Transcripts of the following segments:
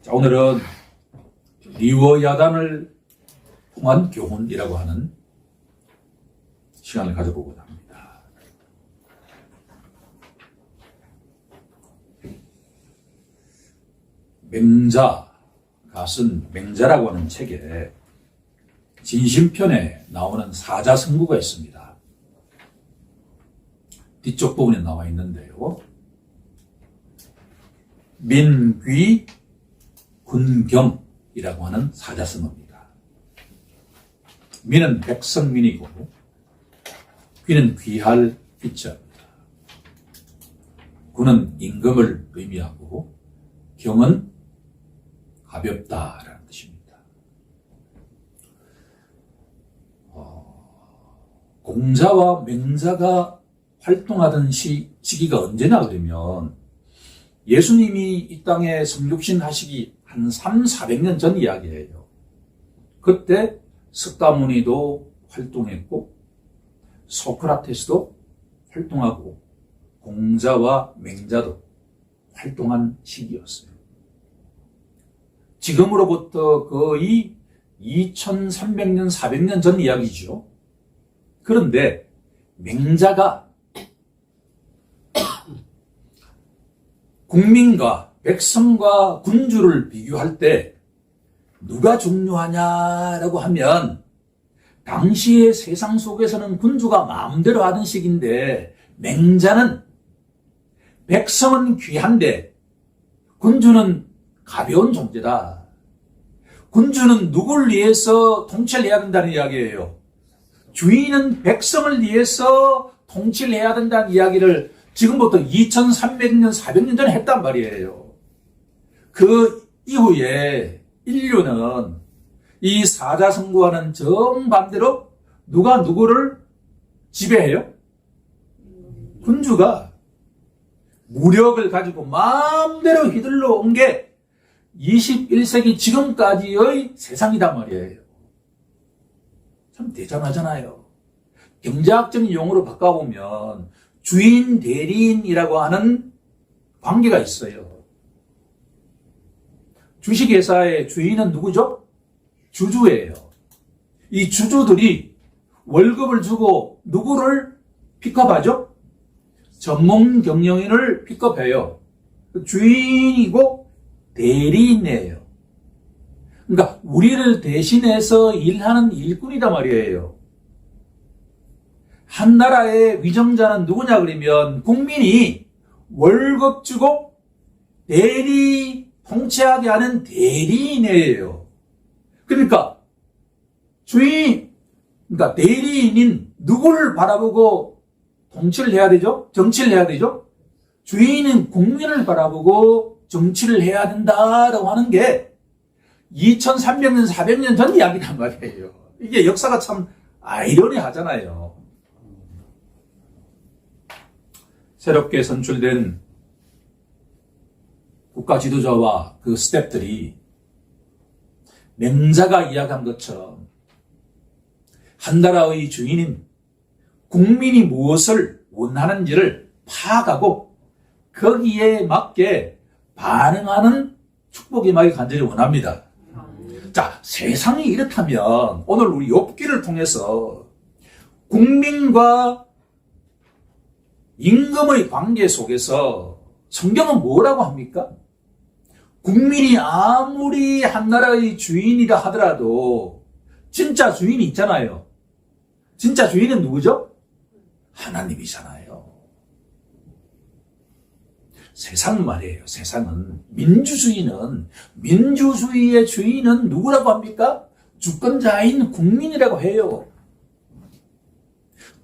자, 오늘은 리워야단을 통한 교훈이라고 하는 시간을 가져보고자 합니다. 맹자가 쓴 맹자라고 하는 책에 진심편에 나오는 사자성구가 있습니다. 뒤쪽 부분에 나와 있는데요. 민귀 군경이라고 하는 사자성어입니다. 민은 백성민이고 귀는 귀할 귀자입니다. 군은 임금을 의미하고 경은 가볍다라는 뜻입니다. 공자와 맹자가 활동하던 시기가 언제나 그러면 예수님이 이 땅에 성육신 하시기 한 300~400년 전 이야기예요. 그때 석가모니도 활동했고 소크라테스도 활동하고 공자와 맹자도 활동한 시기였어요. 지금으로부터 거의 2300년, 400년 전 이야기죠. 그런데 맹자가 국민과 백성과 군주를 비교할 때 누가 중요하냐라고 하면 당시의 세상 속에서는 군주가 마음대로 하던 시기인데 맹자는 백성은 귀한데 군주는 가벼운 존재다. 군주는 누구를 위해서 통치를 해야 된다는 이야기예요. 주인은 백성을 위해서 통치를 해야 된다는 이야기를 지금부터 2300년, 400년 전에 했단 말이에요. 그 이후에 인류는 이 사자성구와는 정반대로 누가 누구를 지배해요? 군주가 무력을 가지고 마음대로 휘둘러 온 게 21세기 지금까지의 세상이란 말이에요. 참 대단하잖아요. 경제학적인 용어로 바꿔보면 주인 대리인이라고 하는 관계가 있어요. 주식회사의 주인은 누구죠? 주주예요. 이 주주들이 월급을 주고 누구를 픽업하죠? 전문 경영인을 픽업해요. 주인이고 대리인이에요. 그러니까 우리를 대신해서 일하는 일꾼이란 말이에요. 한 나라의 위정자는 누구냐 그러면 국민이 월급 주고 통치하게 하는 대리인이에요. 그러니까 그러니까 대리인인 누구를 바라보고 통치를 해야 되죠? 정치를 해야 되죠? 주인은 국민을 바라보고 정치를 해야 된다라고 하는 게 2300년, 400년 전 이야기란 말이에요. 이게 역사가 참 아이러니하잖아요. 새롭게 선출된 국가 지도자와 그 스태프들이 맹자가 이야기한 것처럼 한 나라의 주인인 국민이 무엇을 원하는지를 파악하고 거기에 맞게 반응하는 축복의 임하기 간절히 원합니다. 자, 세상이 이렇다면 오늘 우리 욥기를 통해서 국민과 임금의 관계 속에서 성경은 뭐라고 합니까? 국민이 아무리 한 나라의 주인이라 하더라도 진짜 주인이 있잖아요. 진짜 주인은 누구죠? 하나님이잖아요. 세상 말이에요. 세상은 민주주의의 주인은 누구라고 합니까? 주권자인 국민이라고 해요.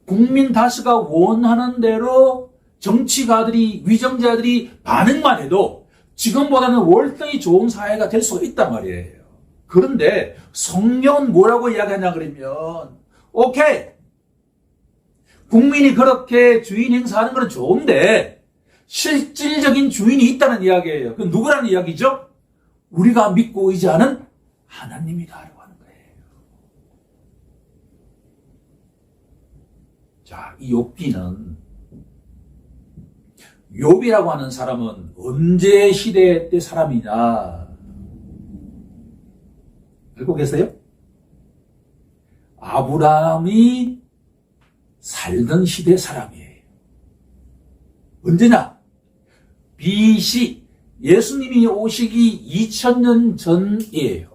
국민 다수가 원하는 대로 정치가들이, 위정자들이 반응만 해도 지금보다는 월등히 좋은 사회가 될 수가 있단 말이에요. 그런데 성경은 뭐라고 이야기하냐 그러면 오케이, 국민이 그렇게 주인 행사하는 건 좋은데 실질적인 주인이 있다는 이야기예요. 그 누구라는 이야기죠? 우리가 믿고 의지하는 하나님이다라고 하는 거예요. 자, 이 욥이라고 하는 사람은 언제 시대 때 사람이냐? 알고 계세요? 아브라함이 살던 시대 사람이에요. 언제냐? BC, 예수님이 오시기 2000년 전이에요.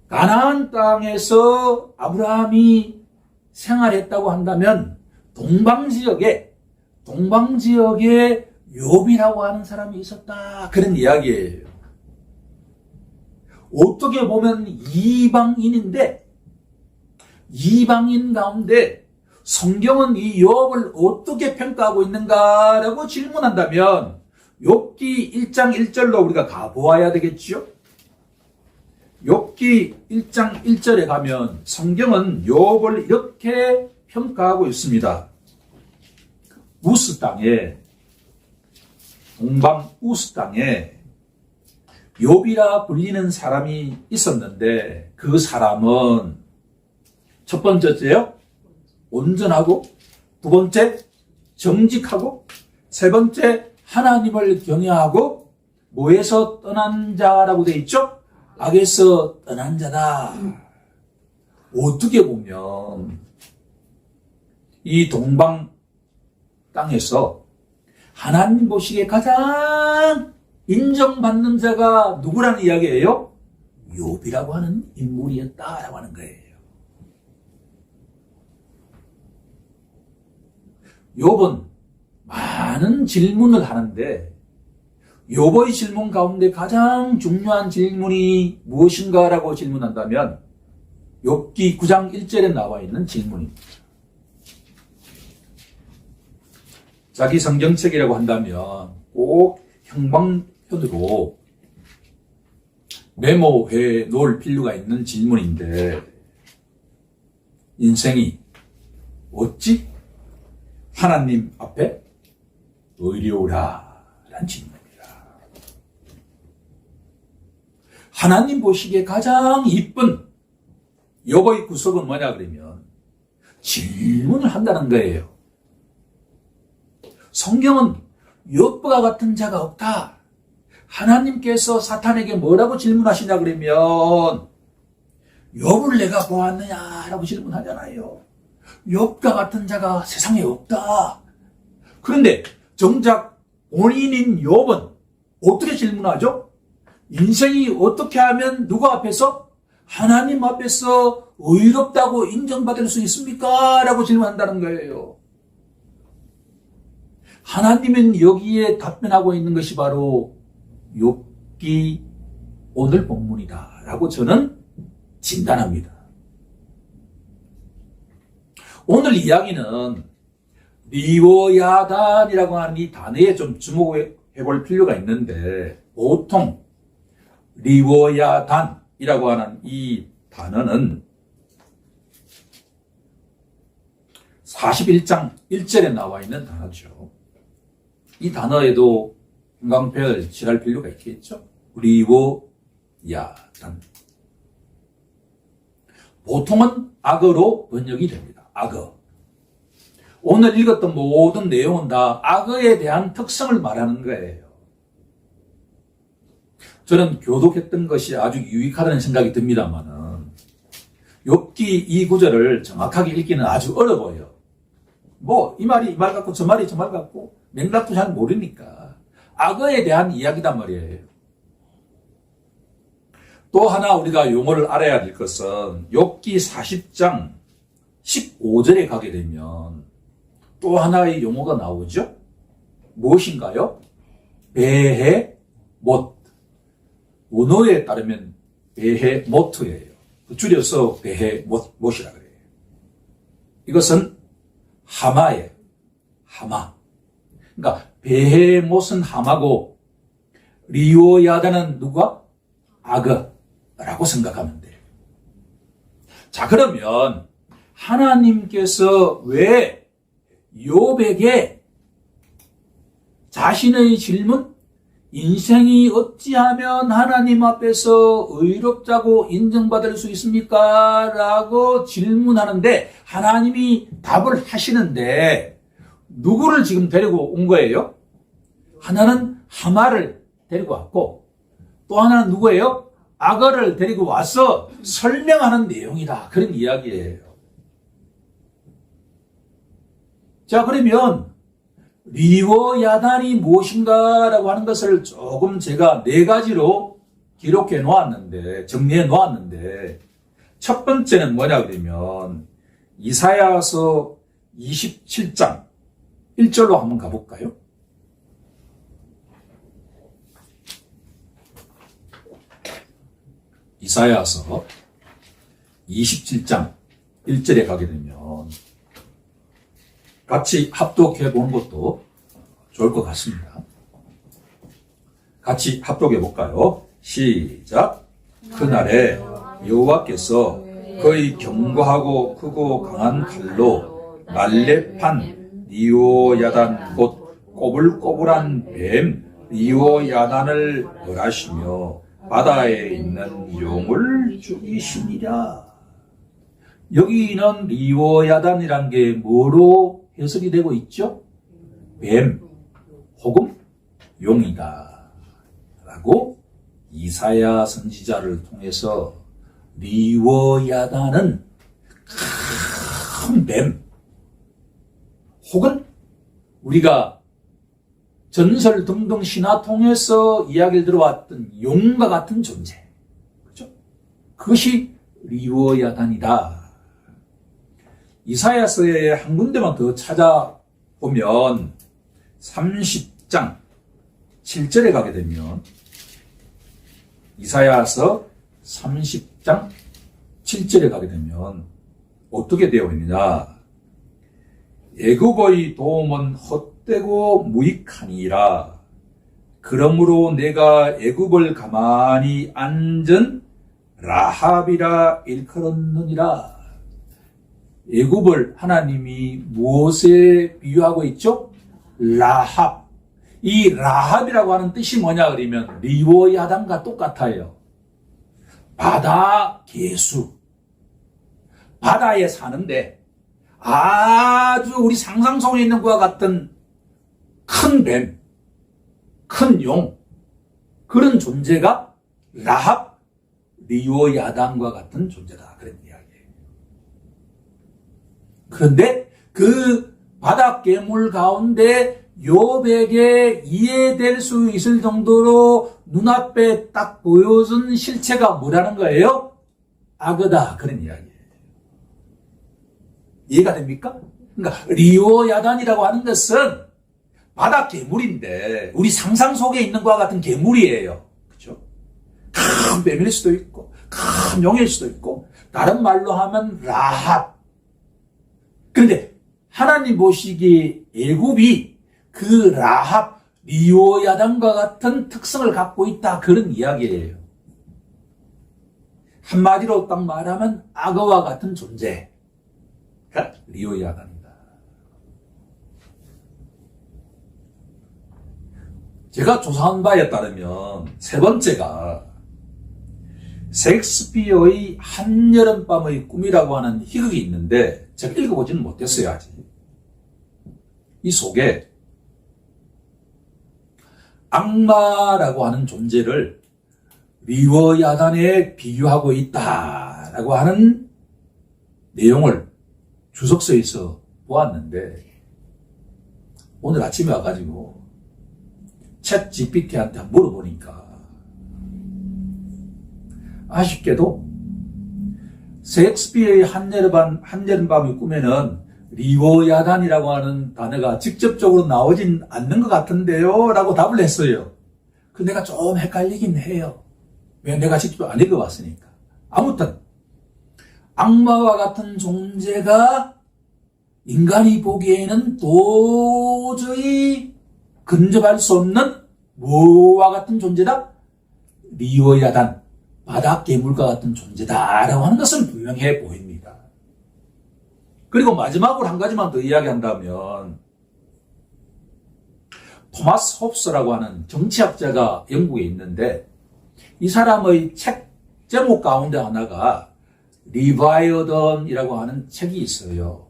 가나안 땅에서 아브라함이 생활했다고 한다면 동방지역에 욥이라고 하는 사람이 있었다. 그런 이야기예요. 어떻게 보면 이방인인데 이방인 가운데 성경은 이 욥을 어떻게 평가하고 있는가라고 질문한다면 욥기 1장 1절로 우리가 가보아야 되겠죠. 욥기 1장 1절에 가면 성경은 욥을 이렇게 평가하고 있습니다. 우스 땅에, 동방 우스 땅에 욥이라 불리는 사람이 있었는데 그 사람은 첫 번째요, 온전하고, 두 번째, 정직하고, 세 번째, 하나님을 경외하고, 뭐에서 떠난 자라고 되어 있죠? 악에서 떠난 자다. 어떻게 보면 이 동방 땅에서 하나님 보시기에 가장 인정받는 자가 누구라는 이야기예요? 욥이라고 하는 인물이었다라고 하는 거예요. 욥은 많은 질문을 하는데 욥의 질문 가운데 가장 중요한 질문이 무엇인가라고 질문한다면 욥기 9장 1절에 나와 있는 질문입니다. 자기 성경책이라고 한다면 꼭 형광펜으로 메모해 놓을 필요가 있는 질문인데 인생이 어찌 하나님 앞에 의로우라 라는 질문입니다. 하나님 보시기에 가장 이쁜 욥의 구석은 뭐냐 그러면 질문을 한다는 거예요. 성경은 욥과 같은 자가 없다. 하나님께서 사탄에게 뭐라고 질문하시냐 그러면 욥을 내가 보았느냐라고 질문하잖아요. 욥과 같은 자가 세상에 없다. 그런데 정작 본인인 욥은 어떻게 질문하죠? 인생이 어떻게 하면 누구 앞에서? 하나님 앞에서 의롭다고 인정받을 수 있습니까? 라고 질문한다는 거예요. 하나님은 여기에 답변하고 있는 것이 바로 욥기 오늘 본문이다 라고 저는 진단합니다. 오늘 이야기는 리워야단이라고 하는 이 단어에 좀 주목해 볼 필요가 있는데 보통 리워야단이라고 하는 이 단어는 41장 1절에 나와 있는 단어죠. 이 단어에도 형광펜을 칠할 필요가 있겠죠. 리워야단. 보통은 악어로 번역이 됩니다. 악어. 오늘 읽었던 모든 내용은 다 악어에 대한 특성을 말하는 거예요. 저는 교독했던 것이 아주 유익하다는 생각이 듭니다만은 욥기 이 구절을 정확하게 읽기는 아주 어려워요. 이 말이 이 말 같고 저 말이 저 말 같고 맥락도 잘 모르니까 악어에 대한 이야기단 말이에요. 또 하나 우리가 용어를 알아야 될 것은 욥기 40장 15절에 가게 되면 또 하나의 용어가 나오죠. 무엇인가요? 베헤못. 원어에 따르면 베헤모트예요. 줄여서 베헤못이라 그래요. 이것은 하마예요. 하마. 그러니까 베헤못은 하마고 리오야다는 누가? 악어라고 생각하면 돼요. 자, 그러면 하나님께서 왜 욥에게 자신의 질문, 인생이 어찌하면 하나님 앞에서 의롭다고 인정받을 수 있습니까? 라고 질문하는데 하나님이 답을 하시는데 누구를 지금 데리고 온 거예요? 하나는 하마를 데리고 왔고 또 하나는 누구예요? 악어를 데리고 와서 설명하는 내용이다. 그런 이야기예요. 자, 그러면 리워야단이 무엇인가라고 하는 것을 조금 제가 4가지로 기록해 놓았는데, 정리해 놓았는데, 첫 번째는 뭐냐 그러면 이사야서 27장 1절로 한번 가볼까요? 이사야서 27장 1절에 가게 되면 같이 합독해 보는 것도 좋을 것 같습니다. 같이 합독해 볼까요? 시작. 그날에 여호와께서 그의 견고하고 크고 강한 칼로 날렵한 리워야단 곧 꼬불꼬불한 뱀 리워야단을 벌하시며 바다에 있는 용을 죽이시니라. 여기는 리워야단이란 게 뭐로 해석이 되고 있죠? 뱀 혹은 용이다 라고 이사야 선지자를 통해서 리워야단은 큰 뱀 혹은 우리가 전설 등등 신화 통해서 이야기를 들어왔던 용과 같은 존재, 그렇죠? 그것이 리워야단이다. 이사야서의 한 군데만 더 찾아보면 30장 7절에 가게 되면 이사야서 30장 7절에 가게 되면 어떻게 되어 있느냐? 애굽의 도움은 헛되고 무익하니라. 그러므로 내가 애굽을 가만히 앉은 라합이라 일컬었느니라. 애굽을 하나님이 무엇에 비유하고 있죠? 라합. 이 라합이라고 하는 뜻이 뭐냐 그러면 리워야단과 똑같아요. 바다 개수. 바다에 사는데 아주 우리 상상 속에 있는 것과 같은 큰 뱀, 큰 용, 그런 존재가 라합, 리워야단과 같은 존재다. 그런 이야기예요. 그런데 그 바다 괴물 가운데 욥에게 이해될 수 있을 정도로 눈앞에 딱 보여준 실체가 뭐라는 거예요? 악어다. 그런 이야기예요. 이해가 됩니까? 그러니까 리워야단이라고 하는 것은 바다 괴물인데 우리 상상 속에 있는 것과 같은 괴물이에요. 그렇죠? 큰 뱀일 수도 있고 큰 용일 수도 있고 다른 말로 하면 라합. 그런데 하나님 보시기에 애굽이 그 라합, 리워야단과 같은 특성을 갖고 있다. 그런 이야기예요. 한마디로 딱 말하면 악어와 같은 존재가 리워야단이다. 제가 조사한 바에 따르면 세 번째가 셰익스피어의 한여름밤의 꿈이라고 하는 희극이 있는데 제가 읽어보지는 못했어요. 아직. 이 속에 악마라고 하는 존재를 리워야단에 비유하고 있다라고 하는 내용을 주석서에서 보았는데 오늘 아침에 와가지고 챗 GPT한테 물어보니까 아쉽게도 셰익스피어의 한여름밤의 꿈에는 리워야단이라고 하는 단어가 직접적으로 나오진 않는 것 같은데요 라고 답을 했어요. 그 내가 좀 헷갈리긴 해요. 왜? 내가 직접 안 읽어봤으니까. 아무튼 악마와 같은 존재가 인간이 보기에는 도저히 근접할 수 없는 뭐와 같은 존재다? 리워야단, 바다 괴물과 같은 존재다라고 하는 것은 분명해 보입니다. 그리고 마지막으로 한 가지만 더 이야기한다면 토마스 홉스라고 하는 정치학자가 영국에 있는데 이 사람의 책 제목 가운데 하나가 리바이어던이라고 하는 책이 있어요.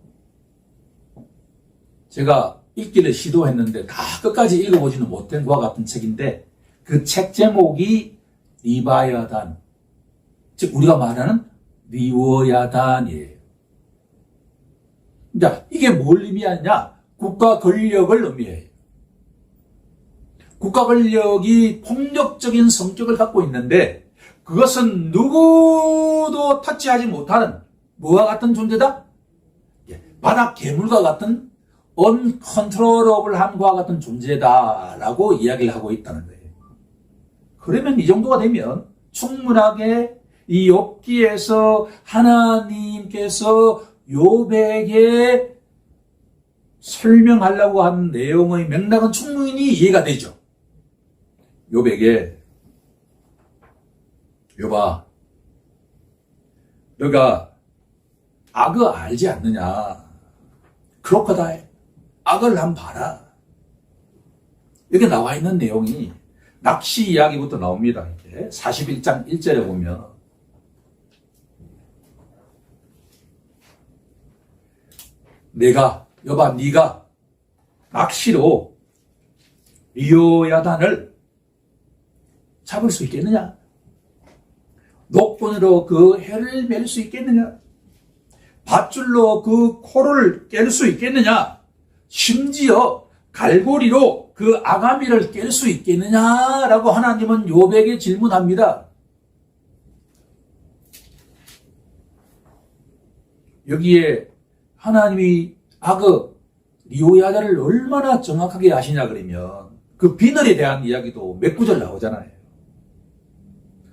제가 읽기를 시도했는데 다 끝까지 읽어보지는 못한 것과 같은 책인데 그 책 제목이 리바이어단, 즉 우리가 말하는 리워야단이에요. 자, 이게 뭘 의미하냐? 국가 권력을 의미해요. 국가 권력이 폭력적인 성격을 갖고 있는데 그것은 누구도 터치하지 못하는 뭐와 같은 존재다? 바닥 괴물과 같은 uncontrollable함과 같은 존재다라고 이야기를 하고 있다는 거예요. 그러면 이 정도가 되면 충분하게 이 욥기에서 하나님께서 욥에게 설명하려고 한 내용의 맥락은 충분히 이해가 되죠. 욥에게 욥아, 너가 악을 알지 않느냐? 크로커다일, 악을 한번 봐라. 여기 나와 있는 내용이 낚시 이야기부터 나옵니다. 이제 41장 1절에 보면 욥아, 네가 낚시로 리워야단을 잡을 수 있겠느냐? 녹분으로 그 해를 맬 수 있겠느냐? 밧줄로 그 코를 깰 수 있겠느냐? 심지어 갈고리로 그 아가미를 깰 수 있겠느냐라고 하나님은 욥에게 질문합니다. 여기에 하나님이 악의 리워야단을 얼마나 정확하게 아시냐 그러면 그 비늘에 대한 이야기도 몇 구절 나오잖아요.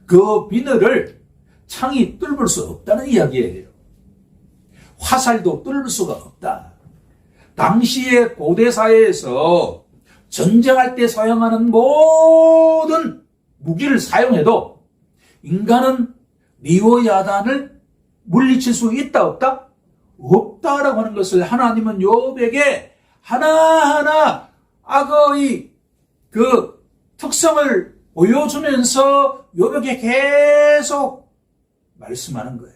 그 비늘을 창이 뚫을 수 없다는 이야기예요. 화살도 뚫을 수가 없다. 당시의 고대 사회에서 전쟁할 때 사용하는 모든 무기를 사용해도 인간은 리워야단을 물리칠 수 있다 없다? 없다라고 하는 것을 하나님은 욥에게 하나하나 악의 그 특성을 보여주면서 욥에게 계속 말씀하는 거예요.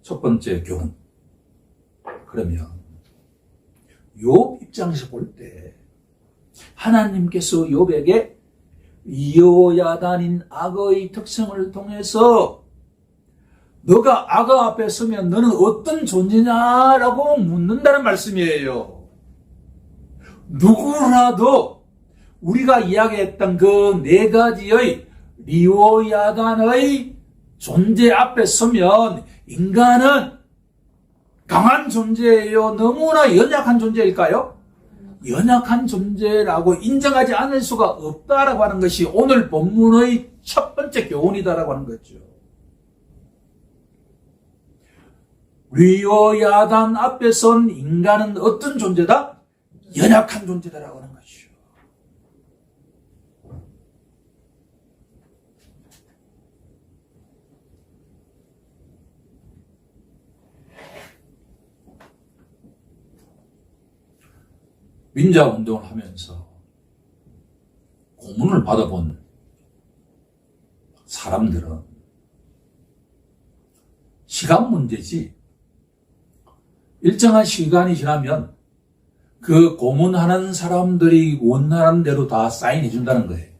첫 번째 교훈. 그러면 욥 입장에서 볼 때 하나님께서 욥에게 리워야단인 악의 특성을 통해서 너가 악 앞에 서면 너는 어떤 존재냐라고 묻는다는 말씀이에요. 누구라도 우리가 이야기했던 그 네 가지의 리워야단의 존재 앞에 서면 인간은 강한 존재예요? 너무나 연약한 존재일까요? 연약한 존재라고 인정하지 않을 수가 없다라고 하는 것이 오늘 본문의 첫 번째 교훈이다라고 하는 거죠. 리워야단 앞에 선 인간은 어떤 존재다? 연약한 존재다라고 하는 것이죠. 민자운동을 하면서 고문을 받아본 사람들은 시간 문제지 일정한 시간이 지나면 그 고문하는 사람들이 원하는 대로 다 사인해 준다는 거예요.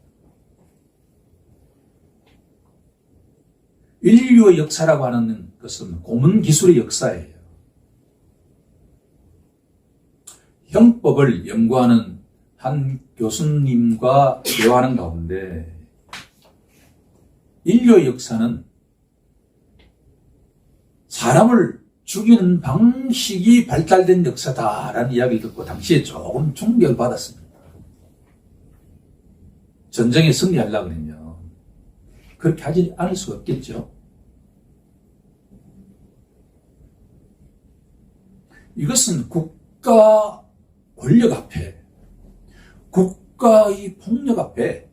인류의 역사라고 하는 것은 고문 기술의 역사예요. 형법을 연구하는 한 교수님과 대화하는 가운데 인류의 역사는 사람을 죽이는 방식이 발달된 역사다라는 이야기를 듣고 당시에 조금 충격을 받았습니다. 전쟁에 승리하려고 그러면 그렇게 하지 않을 수가 없겠죠. 이것은 국가 권력 앞에, 국가의 폭력 앞에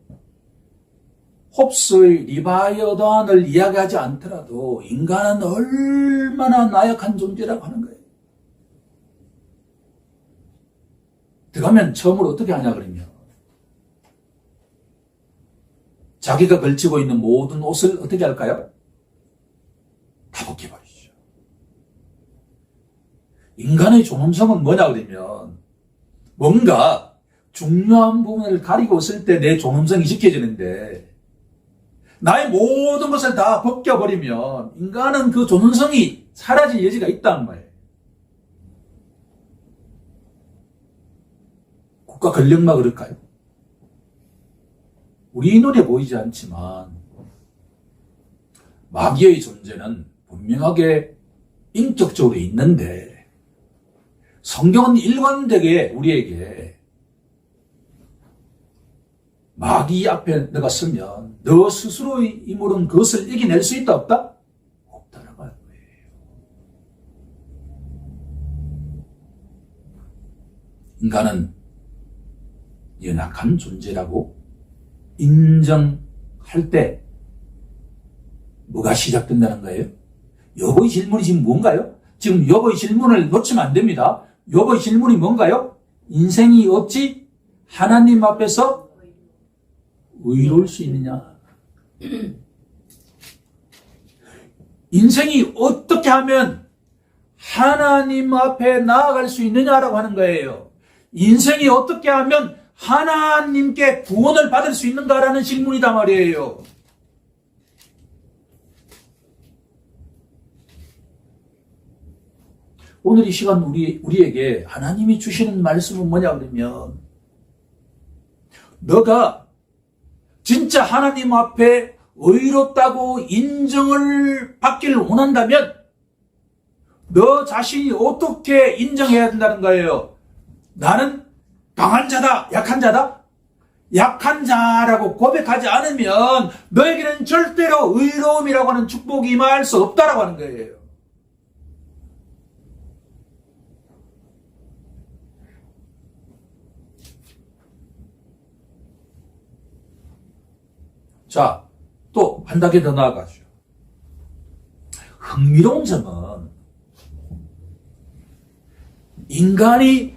홉스의 리바이어단을 이야기하지 않더라도 인간은 얼마나 나약한 존재라고 하는 거예요. 들어가면 처음으로 어떻게 하냐 그러면 자기가 걸치고 있는 모든 옷을 어떻게 할까요? 다 벗겨버리죠. 인간의 존엄성은 뭐냐 그러면 뭔가 중요한 부분을 가리고 있을 때 내 존엄성이 지켜지는데 나의 모든 것을 다 벗겨버리면 인간은 그 존엄성이 사라질 여지가 있다는 거예요. 국가 권력만 그럴까요? 우리 눈에 보이지 않지만 마귀의 존재는 분명하게 인격적으로 있는데 성경은 일관되게 우리에게 마귀 앞에 너가 서면 너 스스로의 힘으로는 그것을 이겨낼 수 있다 없다? 없다라고 하는 거예요. 인간은 연약한 존재라고 인정할 때 뭐가 시작된다는 거예요? 여보의 질문이 지금 뭔가요? 지금 여보의 질문을 놓치면 안 됩니다. 여보의 질문이 뭔가요? 인생이 어찌 하나님 앞에서 의로울 수 있느냐? 인생이 어떻게 하면 하나님 앞에 나아갈 수 있느냐라고 하는 거예요. 인생이 어떻게 하면 하나님께 구원을 받을 수 있는가라는 질문이다 말이에요. 오늘 이 시간 우리에게 하나님이 주시는 말씀은 뭐냐 그러면 너가 진짜 하나님 앞에 의롭다고 인정을 받기를 원한다면 너 자신이 어떻게 인정해야 된다는 거예요. 나는 강한 자다, 약한 자다? 약한 자라고 고백하지 않으면 너에게는 절대로 의로움이라고 하는 축복이 임할 수 없다라고 하는 거예요. 자, 또 한 단계 더 나아가죠. 흥미로운 점은 인간이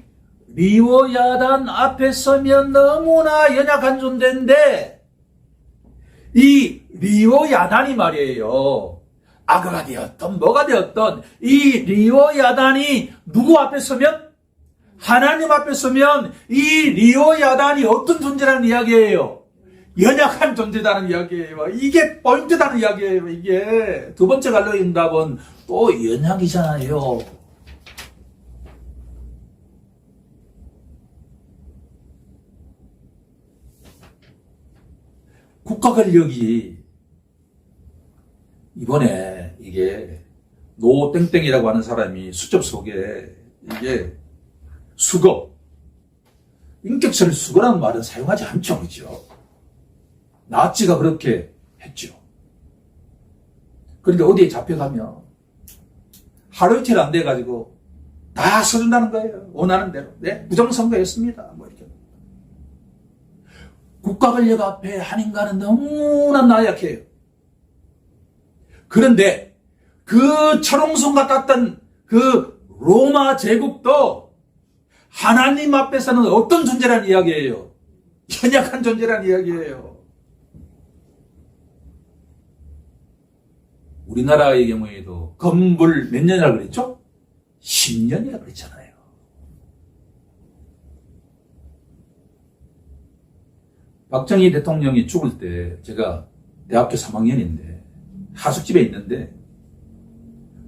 리워야단 앞에 서면 너무나 연약한 존재인데 이 리워야단이 말이에요. 악어가 되었던 뭐가 되었던 이 리워야단이 누구 앞에 서면? 하나님 앞에 서면 이 리워야단이 어떤 존재라는 이야기예요. 연약한 존재다는 이야기예요. 이게 포인트다는 이야기예요. 이게 두 번째 갈로 응답은 또 연약이잖아요. 국가 권력이 이번에 이게 노땡땡이라고 하는 사람이 수첩 속에 이게 수거, 인격체를 수거라는 말은 사용하지 않죠. 그렇죠? 나치가 그렇게 했죠. 그런데 어디에 잡혀가면 하루 이틀 안 돼가지고 다 써준다는 거예요. 원하는 대로. 네? 부정선거였습니다. 뭐 이렇게. 국가 권력 앞에 한 인간은 너무나 나약해요. 그런데 그 철옹성 같았던 그 로마 제국도 하나님 앞에서는 어떤 존재라는 이야기예요? 연약한 존재라는 이야기예요. 우리나라의 경우에도 건불 몇 년이라고 그랬죠? 10년이라고 그랬잖아요. 박정희 대통령이 죽을 때 제가 대학교 3학년인데 하숙집에 있는데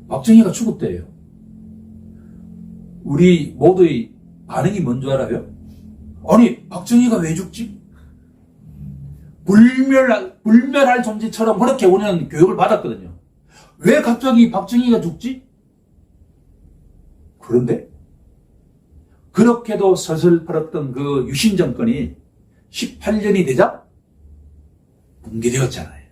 박정희가 죽었대요. 우리 모두의 반응이 뭔 줄 알아요? 아니 박정희가 왜 죽지? 불멸할 존재처럼 그렇게 우리는 교육을 받았거든요. 왜 갑자기 박정희가 죽지? 그런데 그렇게도 서슬퍼렀던 그 유신 정권이 18년이 되자 붕괴되었잖아요.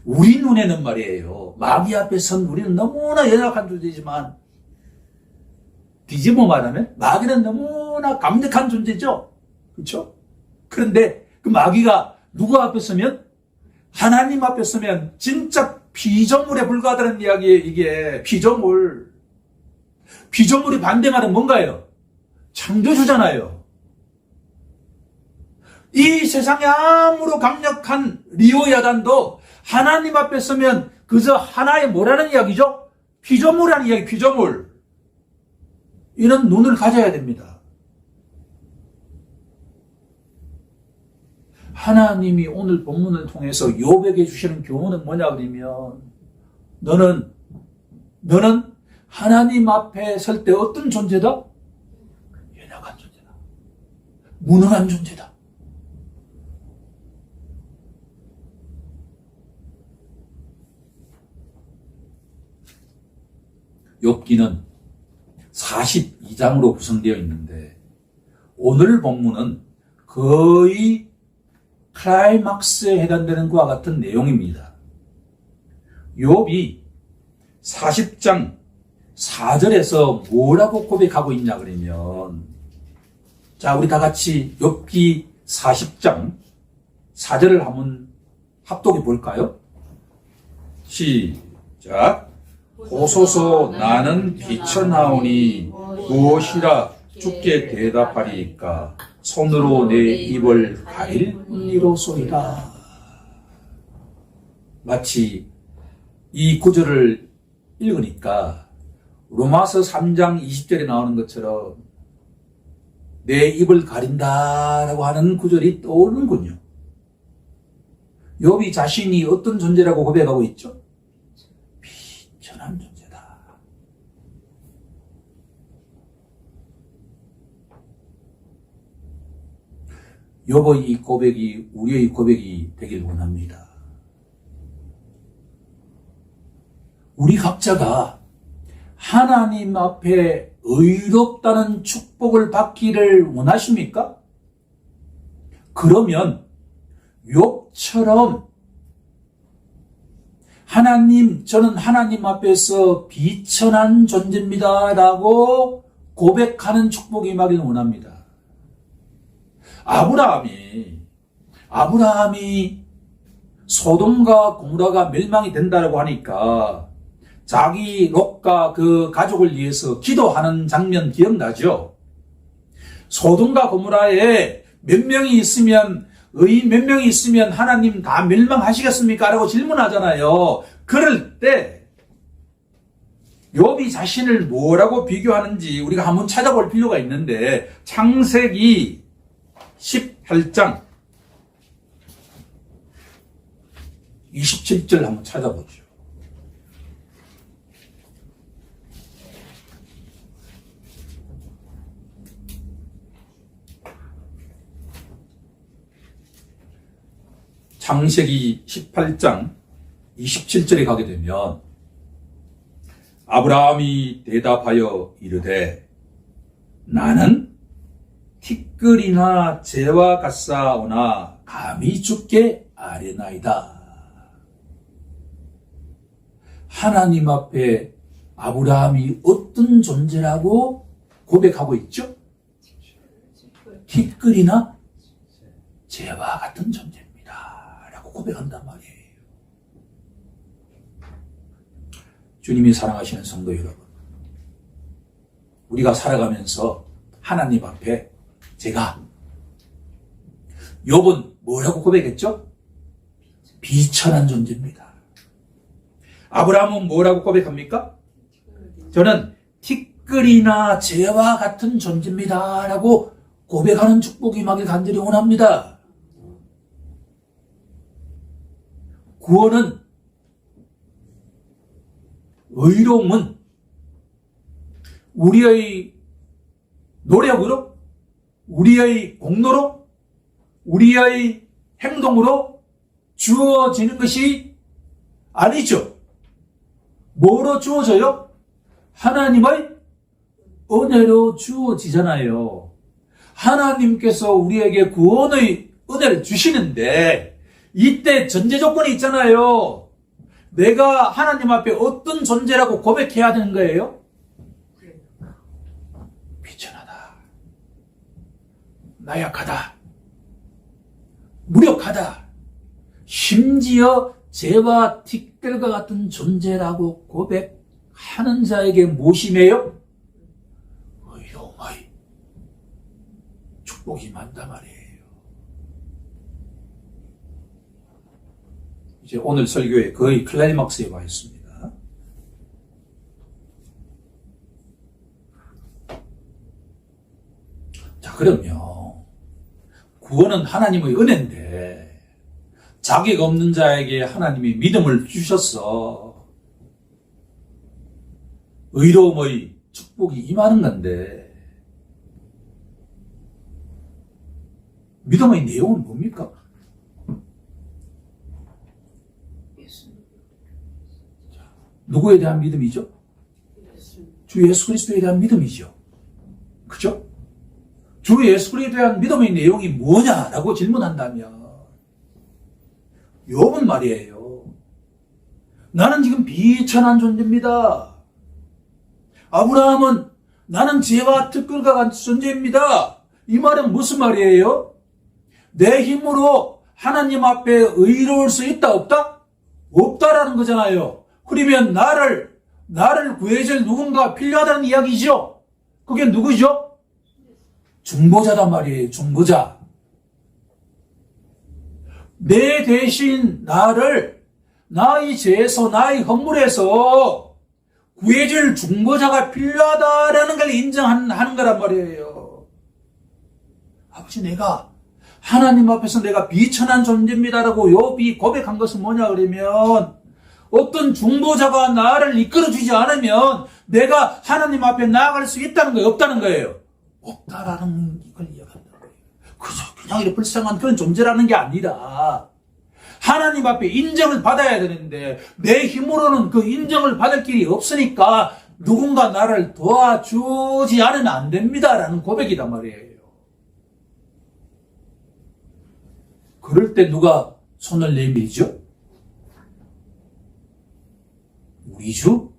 우리 눈에는 말이에요. 마귀 앞에 선 우리는 너무나 연약한 존재지만 뒤집어 말하면 마귀는 너무나 강력한 존재죠. 그렇죠? 그런데 그 마귀가 누구 앞에 서면? 하나님 앞에 서면 진짜 피조물에 불과하다는 이야기예요. 이게 피조물. 피조물이 반대말은 뭔가요? 창조주잖아요. 이 세상에 아무로 강력한 리오야단도 하나님 앞에 서면 그저 하나의 뭐라는 이야기죠? 피조물이라는 이야기, 피조물. 이런 눈을 가져야 됩니다. 하나님이 오늘 본문을 통해서 욥에게 주시는 교훈은 뭐냐 그러면 너는 하나님 앞에 설 때 어떤 존재다? 연약한 존재다. 무능한 존재다. 욥기는 42장으로 구성되어 있는데 오늘 본문은 거의 클라이막스에 해당되는 것과 같은 내용입니다. 욥이 40장 4절에서 뭐라고 고백하고 있냐 그러면 자 우리 다 같이 욥기 40장 4절을 한번 합독해 볼까요? 시작. 보소서 나는 비쳐나오니 무엇이라 주께 대답하리이까 손으로 내 입을 가릴 뿐이로소이다. 마치 이 구절을 읽으니까 로마서 3장 20절에 나오는 것처럼 내 입을 가린다라고 하는 구절이 떠오르는군요. 욥이 자신이 어떤 존재라고 고백하고 있죠? 비천한 존재다. 욥의 이 고백이 우리의 고백이 되길 원합니다. 우리 각자가 하나님 앞에 의롭다는 축복을 받기를 원하십니까? 그러면 욥처럼 하나님, 저는 하나님 앞에서 비천한 존재입니다 라고 고백하는 축복이 임하기를 원합니다. 아브라함이 소돔과 고모라가 멸망이 된다고 하니까 자기 롯과 그 가족을 위해서 기도하는 장면 기억나죠? 소돔과 고모라에 몇 명이 있으면 의인 몇 명이 있으면 하나님 다 멸망하시겠습니까? 라고 질문하잖아요. 그럴 때 욥이 자신을 뭐라고 비교하는지 우리가 한번 찾아볼 필요가 있는데 창세기 18장 27절 한번 찾아보죠. 창세기 18장 27절에 가게 되면 아브라함이 대답하여 이르되 나는 티끌이나 재와 같사오나 감히 주께 아뢰나이다. 하나님 앞에 아브라함이 어떤 존재라고 고백하고 있죠? 티끌이나 재와 같은 존재입니다. 라고 고백한단 말이에요. 주님이 사랑하시는 성도 여러분, 우리가 살아가면서 하나님 앞에 제가 욥은 뭐라고 고백했죠? 비천한 존재입니다. 아브라함은 뭐라고 고백합니까? 저는 티끌이나 재와 같은 존재입니다 라고 고백하는 축복이 임하길 간절히 원합니다. 구원은, 의로움은 우리의 노력으로, 우리의 공로로, 우리의 행동으로 주어지는 것이 아니죠. 뭐로 주어져요? 하나님의 은혜로 주어지잖아요. 하나님께서 우리에게 구원의 은혜를 주시는데 이때 전제 조건이 있잖아요. 내가 하나님 앞에 어떤 존재라고 고백해야 되는 거예요? 비천하다, 나약하다, 무력하다, 심지어 재와 티끌과 같은 존재라고 고백하는 자에게 무엇이매요? 의로움의 축복이 많단 말이에요. 이제 오늘 설교에 거의 클라이막스에 와 있습니다. 자, 그러면 구원은 하나님의 은혜인데 자격 없는 자에게 하나님이 믿음을 주셨어. 의로움의 축복이 임하는 건데, 믿음의 내용은 뭡니까? 누구에 대한 믿음이죠? 주 예수 그리스도에 대한 믿음이죠. 그죠? 주 예수 그리스도에 대한 믿음의 내용이 뭐냐라고 질문한다면 욥은 말이에요. 나는 지금 비천한 존재입니다. 아브라함은 나는 죄와 특권과 같은 존재입니다. 이 말은 무슨 말이에요? 내 힘으로 하나님 앞에 의로울 수 있다 없다? 없다라는 거잖아요. 그러면 나를 구해줄 누군가 필요하다는 이야기죠. 그게 누구죠? 중보자단 말이에요. 중보자. 내 대신 나의 죄에서 나의 허물에서 구해줄 중보자가 필요하다라는 걸 인정하는 거란 말이에요. 아버지, 내가 하나님 앞에서 내가 비천한 존재입니다라고 욥이 고백한 것은 뭐냐 그러면, 어떤 중보자가 나를 이끌어주지 않으면 내가 하나님 앞에 나아갈 수 있다는 거예요? 없다는 거예요? 없다라는 걸 이야기한다는 거예요. 그냥 이렇게 불쌍한 그런 존재라는 게 아니라 하나님 앞에 인정을 받아야 되는데 내 힘으로는 그 인정을 받을 길이 없으니까 누군가 나를 도와주지 않으면 안 됩니다라는 고백이란 말이에요. 그럴 때 누가 손을 내밀죠? 우리 주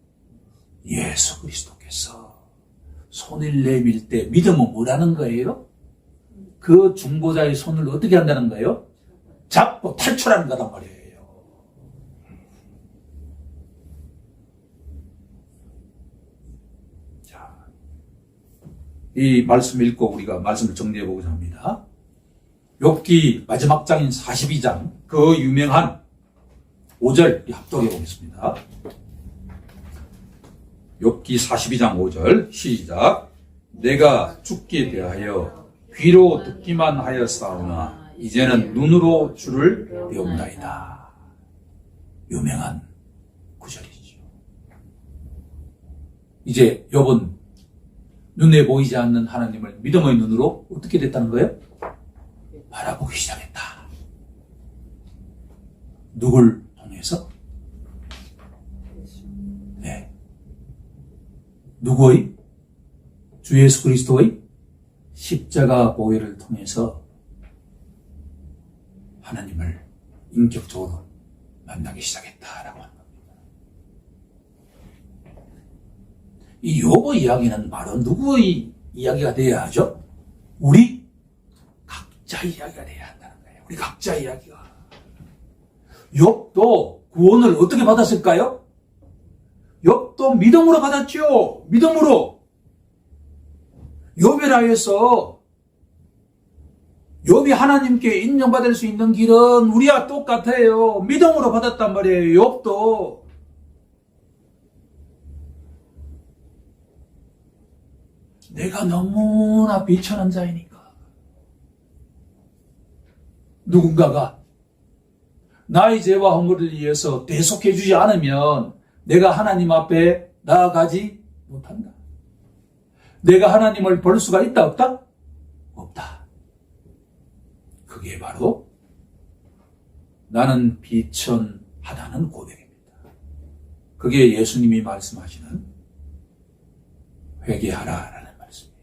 예수 그리스도께서 손을 내밀 때 믿음은 뭐라는 거예요? 그 중보자의 손을 어떻게 한다는 거예요? 잡고 탈출하는 거란 말이에요. 자, 이 말씀 읽고 우리가 말씀을 정리해 보고자 합니다. 욥기 마지막 장인 42장, 그 유명한 5절 합독해 보겠습니다. 욥기 42장 5절 시작. 내가 죽기에 대하여 귀로 듣기만 하였사오나 이제는 눈으로 주를 배운다이다. 유명한 구절이죠. 이제 욥은 눈에 보이지 않는 하나님을 믿음의 눈으로 어떻게 됐다는 거예요? 바라보기 시작했다. 누굴 통해서? 네. 누구의? 주 예수 그리스도의 십자가 보혈을 통해서 하나님을 인격적으로 만나기 시작했다라고 합니다. 이 욥의 이야기는 바로 누구의 이야기가 되어야 하죠? 우리 각자 이야기가 되어야 한다는 거예요. 우리 각자 이야기가. 욥도 구원을 어떻게 받았을까요? 욥도 믿음으로 받았죠. 믿음으로. 욥에 대해서 욥이 하나님께 인정받을 수 있는 길은 우리와 똑같아요. 믿음으로 받았단 말이에요. 욥도. 내가 너무나 비천한 자이니까 누군가가 나의 죄와 허물을 위해서 대속해 주지 않으면 내가 하나님 앞에 나아가지 못한다. 내가 하나님을 볼 수가 있다 없다? 없다. 그게 바로 나는 비천하다는 고백입니다. 그게 예수님이 말씀하시는 회개하라라는 말씀이에요.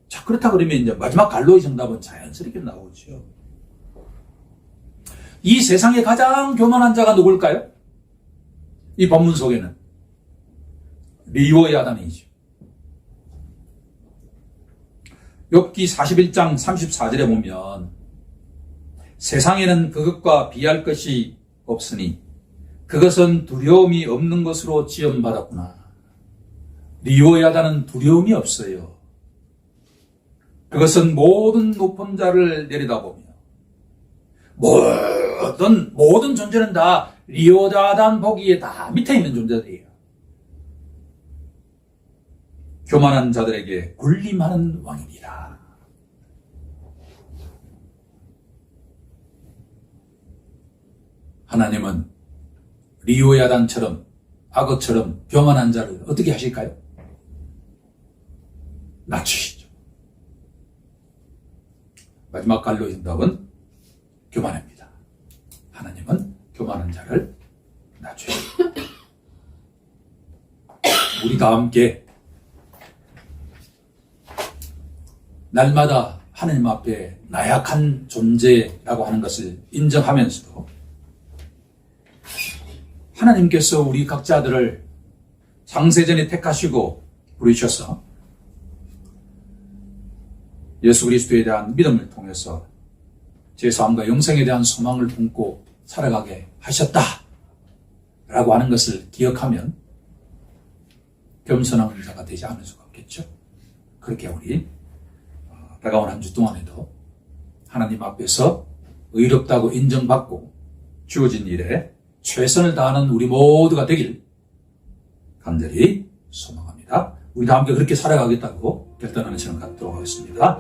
자, 그렇다 그러면 이제 마지막 갈로의 정답은 자연스럽게 나오죠. 이 세상에 가장 교만한 자가 누굴까요? 이 본문 속에는 리오야단이죠. 욥기 41장 34절에 보면 세상에는 그것과 비할 것이 없으니 그것은 두려움이 없는 것으로 지음받았구나. 리오야단은 두려움이 없어요. 그것은 모든 높은 자를 내려다보며 모든 존재는 다 리오야단 보기에 다 밑에 있는 존재들이에요. 교만한 자들에게 군림하는 왕이니라. 하나님은 리오야단처럼 악어처럼 교만한 자를 어떻게 하실까요? 낮추시죠. 마지막 갈로의 응답은 교만입니다. 하나님은 교만한 자를 낮추십니다. 우리 다 함께 날마다 하나님 앞에 나약한 존재라고 하는 것을 인정하면서도 하나님께서 우리 각자들을 창세전에 택하시고 부르셔서 예수 그리스도에 대한 믿음을 통해서 죄사함과 영생에 대한 소망을 품고 살아가게 하셨다라고 하는 것을 기억하면 겸손한 자가 되지 않을 수가 없겠죠. 그렇게 우리 다가온 한 주 동안에도 하나님 앞에서 의롭다고 인정받고 주어진 일에 최선을 다하는 우리 모두가 되길 간절히 소망합니다. 우리 다 함께 그렇게 살아가겠다고 결단하는 시간 갖도록 하겠습니다.